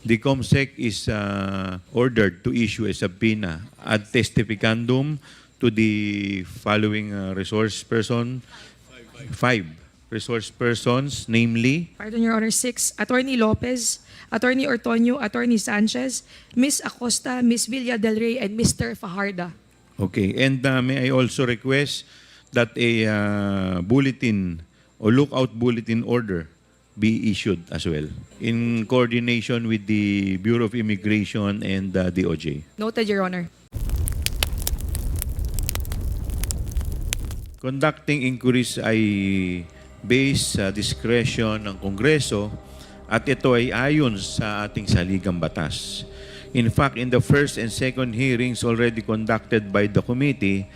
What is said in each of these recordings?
the COMSEC is ordered to issue a subpoena ad testificandum to the following resource person, five resource persons, namely, Pardon, Your Honor, 6, Attorney Lopez, Attorney Ortonio, Attorney Sanchez, Ms. Acosta, Ms. Villa del Rey, and Mr. Fajarda. okay, and may I also request that a bulletin or lookout bulletin order be issued as well in coordination with the Bureau of Immigration and DOJ. Noted, Your Honor. Conducting inquiries ay based sa discretion ng Kongreso at ito ay ayon sa ating saligang batas. In fact, in the first and second hearings already conducted by the committee,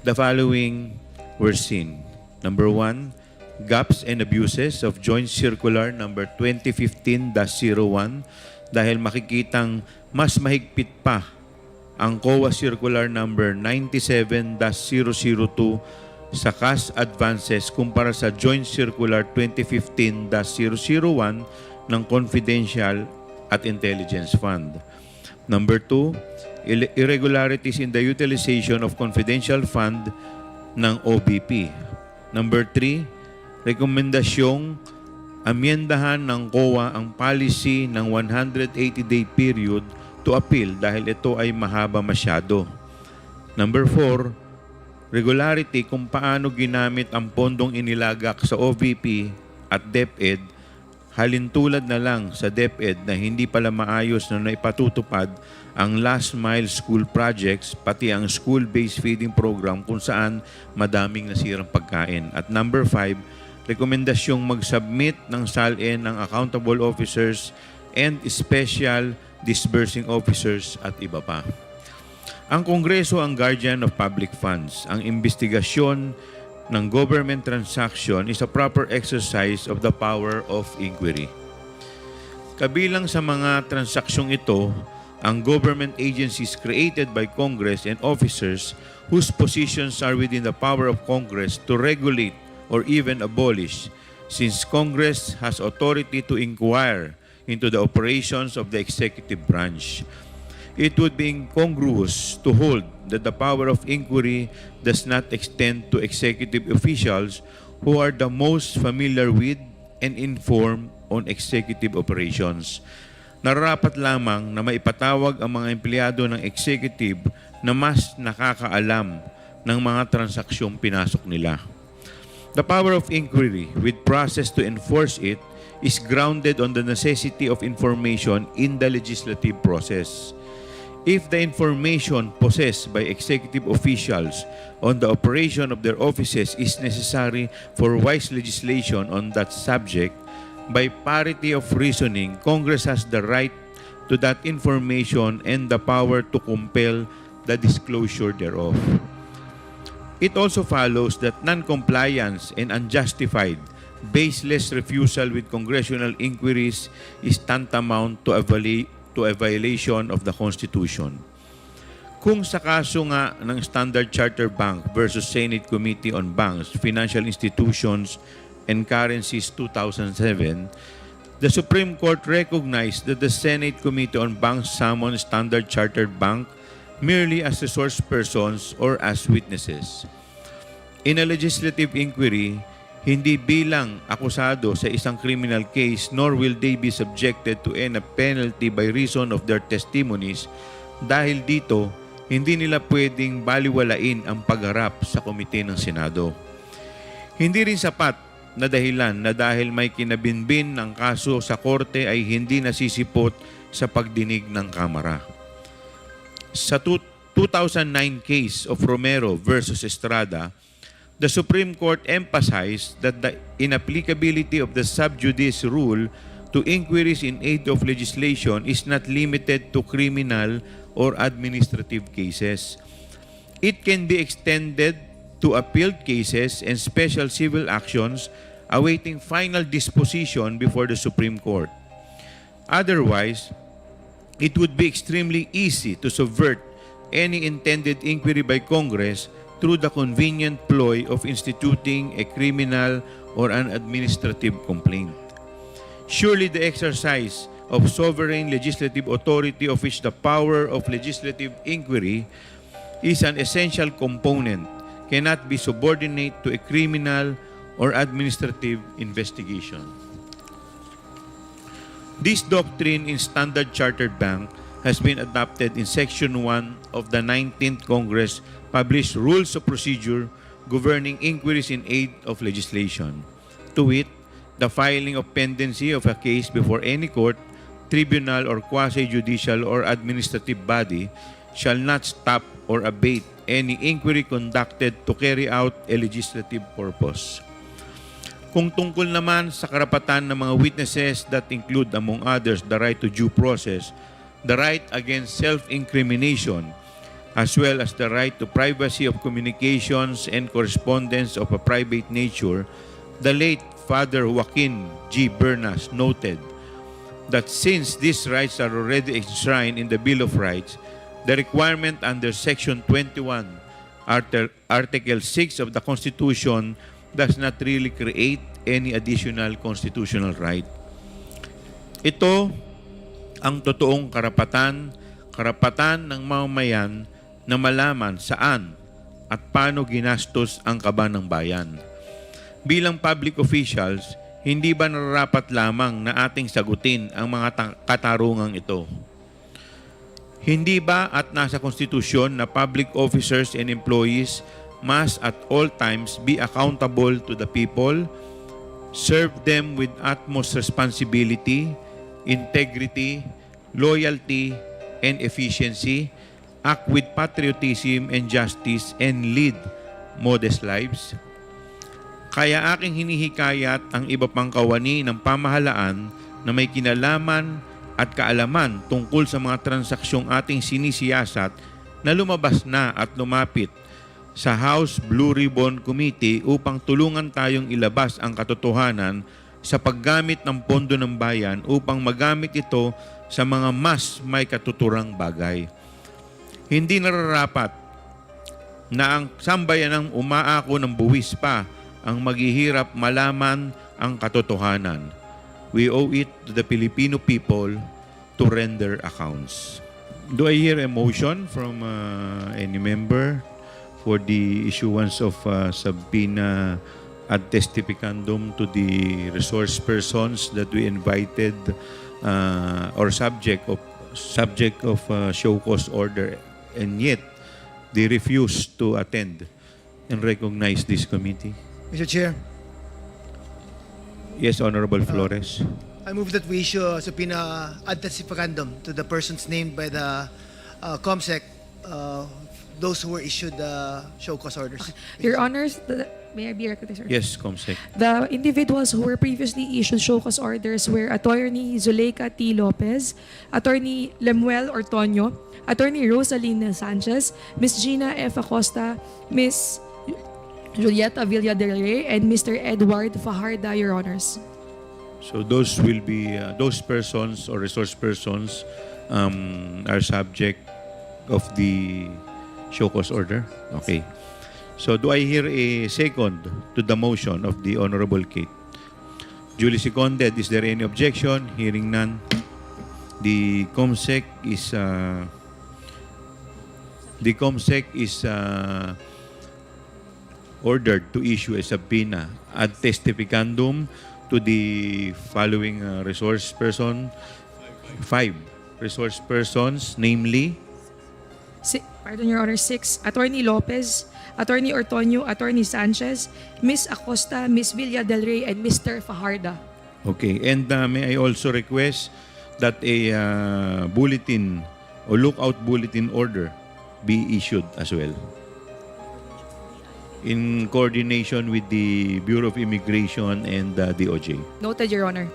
the following were seen. Number 1, gaps and abuses of Joint Circular number 2015-01 dahil makikitang mas mahigpit pa ang COA Circular number 97-002 sa cash advances kumpara sa Joint Circular 2015-001 ng Confidential at Intelligence Fund. Number 2, irregularities in the utilization of confidential fund ng OBP. Number 3, rekomendasyong amyendahan ng COA ang policy ng 180-day period to appeal dahil ito ay mahaba masyado. Number 4, regularity kung paano ginamit ang pondong inilagak sa OVP at DepEd, halintulad na lang sa DepEd na hindi pala maayos na naipatutupad ang last mile school projects, pati ang school-based feeding program kung saan madaming nasirang pagkain. At number 5, rekomendasyong mag-submit ng SALN ng accountable officers and special disbursing officers at iba pa. Ang Kongreso ang guardian of public funds. Ang investigasyon ng government transaction is a proper exercise of the power of inquiry. Kabilang sa mga transaksyong ito, ang government agencies created by Congress and officers whose positions are within the power of Congress to regulate or even abolish, since Congress has authority to inquire into the operations of the executive branch. It would be incongruous to hold that the power of inquiry does not extend to executive officials who are the most familiar with and informed on executive operations. Nararapat lamang na maipatawag ang mga empleyado ng executive na mas nakakaalam ng mga transaksyong pinasok nila. The power of inquiry with process to enforce it is grounded on the necessity of information in the legislative process. If the information possessed by executive officials on the operation of their offices is necessary for wise legislation on that subject, by parity of reasoning, Congress has the right to that information and the power to compel the disclosure thereof. It also follows that non-compliance and unjustified, baseless refusal with congressional inquiries is tantamount to a violation of the Constitution. Kung sa kaso nga ng Standard Chartered Bank versus Senate Committee on Banks, Financial Institutions, and Currencies 2007, the Supreme Court recognized that the Senate Committee on Banks summoned Standard Chartered Bank merely as resource persons or as witnesses. In a legislative inquiry, hindi bilang akusado sa isang criminal case, nor will they be subjected to any penalty by reason of their testimonies. Dahil dito, hindi nila pwedeng baliwalain ang pagharap sa komite ng Senado. Hindi rin sapat na dahilan na dahil may kinabinbin ng kaso sa korte ay hindi nasisipot sa pagdinig ng Kamara. Sa 2009 case of Romero versus Estrada, the Supreme Court emphasized that the inapplicability of the sub judice rule to inquiries in aid of legislation is not limited to criminal or administrative cases. It can be extended to appealed cases and special civil actions awaiting final disposition before the Supreme Court. Otherwise, it would be extremely easy to subvert any intended inquiry by Congress through the convenient ploy of instituting a criminal or an administrative complaint. Surely the exercise of sovereign legislative authority of which the power of legislative inquiry is an essential component, cannot be subordinate to a criminal or administrative investigation. This doctrine in Standard Chartered Bank has been adopted in Section 1 of the 19th Congress published Rules of Procedure governing inquiries in aid of legislation. To wit, the filing of pendency of a case before any court, tribunal, or quasi-judicial or administrative body shall not stop or abate any inquiry conducted to carry out a legislative purpose. Kung tungkol naman sa karapatan ng mga witnesses that include among others the right to due process, the right against self-incrimination, as well as the right to privacy of communications and correspondence of a private nature, the late Father Joaquin G. Bernas noted that since these rights are already enshrined in the Bill of Rights, the requirement under Section 21, Article 6 of the Constitution does not really create any additional constitutional right. Ito ang totoong karapatan ng mamamayan na malaman saan at paano ginastos ang kaban ng bayan. Bilang public officials, hindi ba nararapat lamang na ating sagutin ang mga katarungang ito? Hindi ba at nasa konstitusyon na public officers and employees must at all times be accountable to the people, serve them with utmost responsibility, integrity, loyalty, and efficiency, act with patriotism and justice, and lead modest lives? Kaya aking hinihikayat ang iba pang kawani ng pamahalaan na may kinalaman at kaalaman tungkol sa mga transaksyong ating sinisiyasat na lumabas na at lumapit sa House Blue Ribbon Committee upang tulungan tayong ilabas ang katotohanan sa paggamit ng pondo ng bayan upang magamit ito sa mga mas may katuturang bagay. Hindi nararapat na ang sambayanang umaako ng buwis pa ang maghihirap malaman ang katotohanan. We owe it to the Filipino people to render accounts. Do I hear a motion from any member for the issuance of subpoena ad testificandum to the resource persons that we invited or subject of show cause order, and yet they refused to attend and recognize this committee? Mr. Chair, Yes, Honorable Flores. I move that we issue a subpoena ad testificandum to the persons named by the COMSEC, those who were issued show cause orders. Your Honors, may I be recognized, sir? Yes, Comsec. The individuals who were previously issued show cause orders were Attorney Zuleika T. Lopez, Attorney Lemuel Ortonio, Attorney Rosalina Sanchez, Ms. Gina F. Acosta, Ms. Julieta Villa del Rey, and Mr. Edward Fajarda, Your Honors. So those will be those persons or resource persons are subject of the show cause order. Okay. So do I hear a second to the motion of the Honorable Kate? Duly seconded. Is there any objection? Hearing none. The COMSEC is ordered to issue a subpoena ad testificandum to the following resource person, 5 resource persons, namely Pardon, Your Honor, 6, Attorney Lopez, Attorney Ortonio, Attorney Sanchez, Ms. Acosta, Ms. Villa del Rey, and Mr. Fajarda. Okay, and may I also request that a bulletin or lookout bulletin order be issued as well, in coordination with the Bureau of Immigration and the DOJ. Noted, Your Honor.